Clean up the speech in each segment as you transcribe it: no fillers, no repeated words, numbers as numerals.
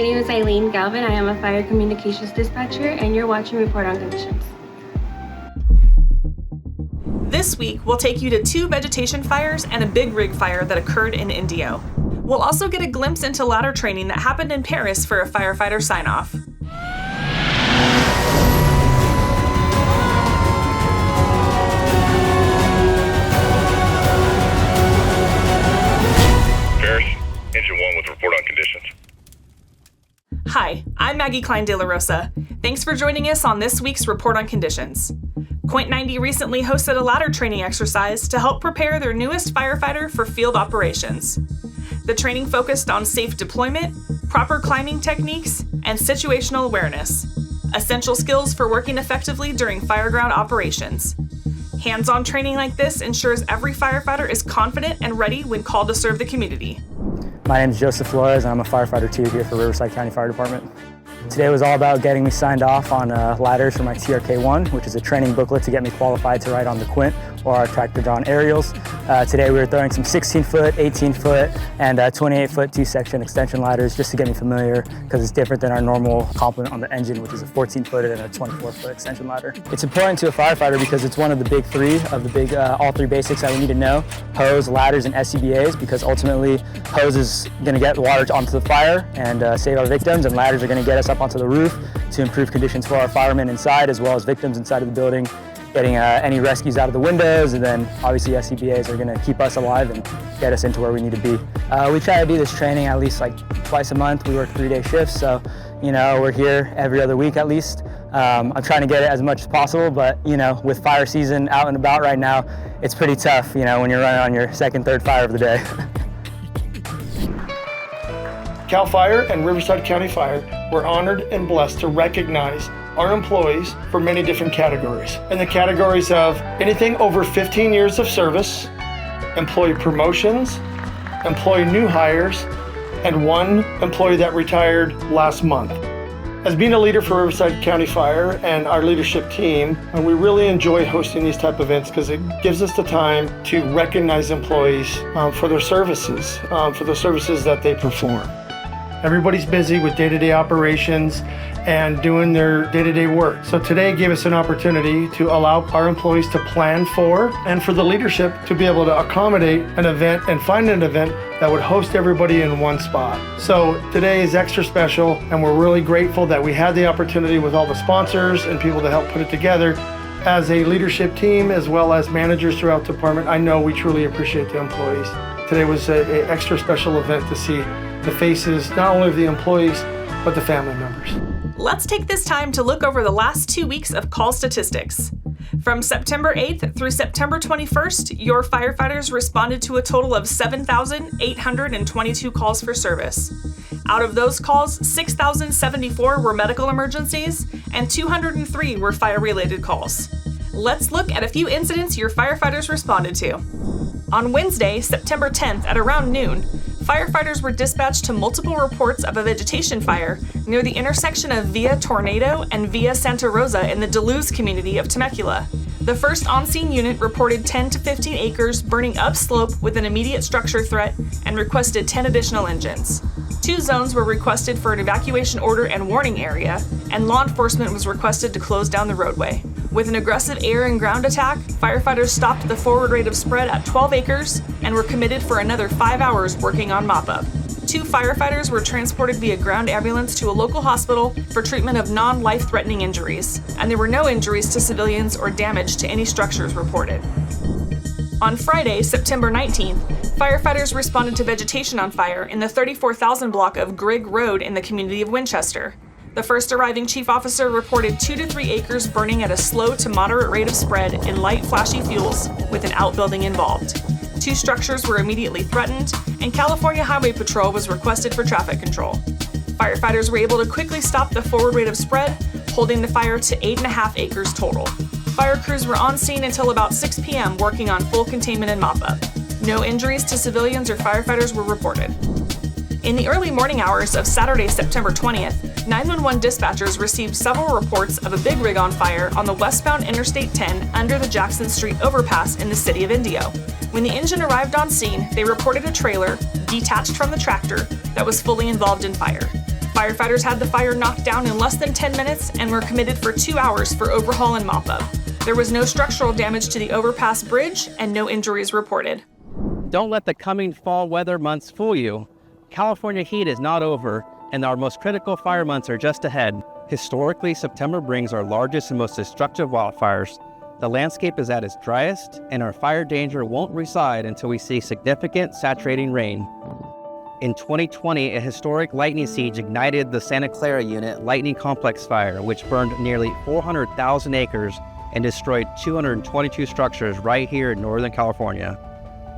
My name is Eileen Galvin. I am a fire communications dispatcher, and you're watching Report on Conditions. This week, we'll take you to 2 vegetation fires and a big rig fire that occurred in Indio. We'll also get a glimpse into ladder training that happened in Perris for a firefighter sign-off. Perris, Engine 1 with report on conditions. Hi, I'm Maggie Klein de la Rosa. Thanks for joining us on this week's Report on Conditions. Point 90 recently hosted a ladder training exercise to help prepare their newest firefighter for field operations. The training focused on safe deployment, proper climbing techniques, and situational awareness, essential skills for working effectively during fireground operations. Hands-on training like this ensures every firefighter is confident and ready when called to serve the community. My name is Joseph Flores, and I'm a firefighter 2 here for Riverside County Fire Department. Today was all about getting me signed off on ladders for my TRK1, which is a training booklet to get me qualified to ride on the Quint or our tractor-drawn aerials. Today we were throwing some 16-foot, 18-foot, and 28-foot 2-section extension ladders just to get me familiar, because it's different than our normal complement on the engine, which is a 14-foot and a 24-foot extension ladder. It's important to a firefighter because it's one of the big 3 of the all 3 basics that we need to know: hose, ladders, and SCBAs, because ultimately hose is going to get water onto the fire and save our victims, and ladders are going to get us up onto the roof to improve conditions for our firemen inside as well as victims inside of the building, getting any rescues out of the windows, and then obviously SCBAs are going to keep us alive and get us into where we need to be. We try to do this training at least like twice a month. We work 3-day shifts, so we're here every other week at least. I'm trying to get it as much as possible, but with fire season out and about right now, it's pretty tough when you're running on your 2nd, 3rd fire of the day. CAL FIRE and Riverside County Fire were honored and blessed to recognize our employees for many different categories. In the categories of anything over 15 years of service, employee promotions, employee new hires, and 1 employee that retired last month. As being a leader for Riverside County Fire and our leadership team, we really enjoy hosting these type of events because it gives us the time to recognize employees for their services that they perform. Everybody's busy with day-to-day operations and doing their day-to-day work. So today gave us an opportunity to allow our employees to plan for, and for the leadership to be able to accommodate an event and find an event that would host everybody in one spot. So today is extra special, and we're really grateful that we had the opportunity with all the sponsors and people to help put it together. As a leadership team, as well as managers throughout the department, I know we truly appreciate the employees. Today was an extra special event to see the faces, not only of the employees, but the family members. Let's take this time to look over the last 2 weeks of call statistics. From September 8th through September 21st, your firefighters responded to a total of 7,822 calls for service. Out of those calls, 6,074 were medical emergencies and 203 were fire-related calls. Let's look at a few incidents your firefighters responded to. On Wednesday, September 10th at around noon, firefighters were dispatched to multiple reports of a vegetation fire near the intersection of Via Tornado and Via Santa Rosa in the Duluth community of Temecula. The first on-scene unit reported 10 to 15 acres burning upslope with an immediate structure threat and requested 10 additional engines. 2 zones were requested for an evacuation order and warning area, and law enforcement was requested to close down the roadway. With an aggressive air and ground attack, firefighters stopped the forward rate of spread at 12 acres and were committed for another 5 hours working on mop-up. 2 firefighters were transported via ground ambulance to a local hospital for treatment of non-life-threatening injuries, and there were no injuries to civilians or damage to any structures reported. On Friday, September 19th, firefighters responded to vegetation on fire in the 34,000 block of Grigg Road in the community of Winchester. The first arriving chief officer reported 2 to 3 acres burning at a slow to moderate rate of spread in light flashy fuels with an outbuilding involved. 2 structures were immediately threatened, and California Highway Patrol was requested for traffic control. Firefighters were able to quickly stop the forward rate of spread, holding the fire to 8.5 acres total. Fire crews were on scene until about 6 p.m. working on full containment and mop-up. No injuries to civilians or firefighters were reported. In the early morning hours of Saturday, September 20th, 911 dispatchers received several reports of a big rig on fire on the westbound Interstate 10 under the Jackson Street overpass in the city of Indio. When the engine arrived on scene, they reported a trailer, detached from the tractor, that was fully involved in fire. Firefighters had the fire knocked down in less than 10 minutes and were committed for 2 hours for overhaul and mop-up. There was no structural damage to the overpass bridge and no injuries reported. Don't let the coming fall weather months fool you. California heat is not over, and our most critical fire months are just ahead. Historically, September brings our largest and most destructive wildfires. The landscape is at its driest, and our fire danger won't reside until we see significant saturating rain. In 2020, a historic lightning siege ignited the Santa Clara Unit Lightning Complex fire, which burned nearly 400,000 acres and destroyed 222 structures right here in Northern California.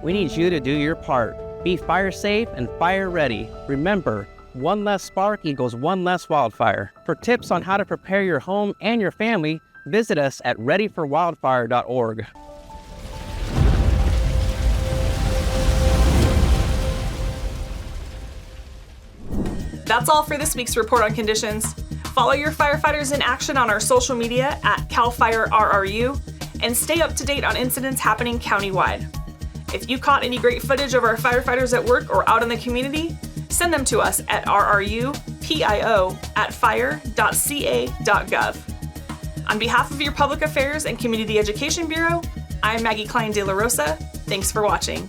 We need you to do your part. Be fire safe and fire ready. Remember, one less spark equals one less wildfire. For tips on how to prepare your home and your family, visit us at readyforwildfire.org. That's all for this week's Report on Conditions. Follow your firefighters in action on our social media at CalFireRRU and stay up to date on incidents happening countywide. If you caught any great footage of our firefighters at work or out in the community, send them to us at rrupio@fire.ca.gov. On behalf of your Public Affairs and Community Education Bureau, I'm Maggie Klein de la Rosa. Thanks for watching.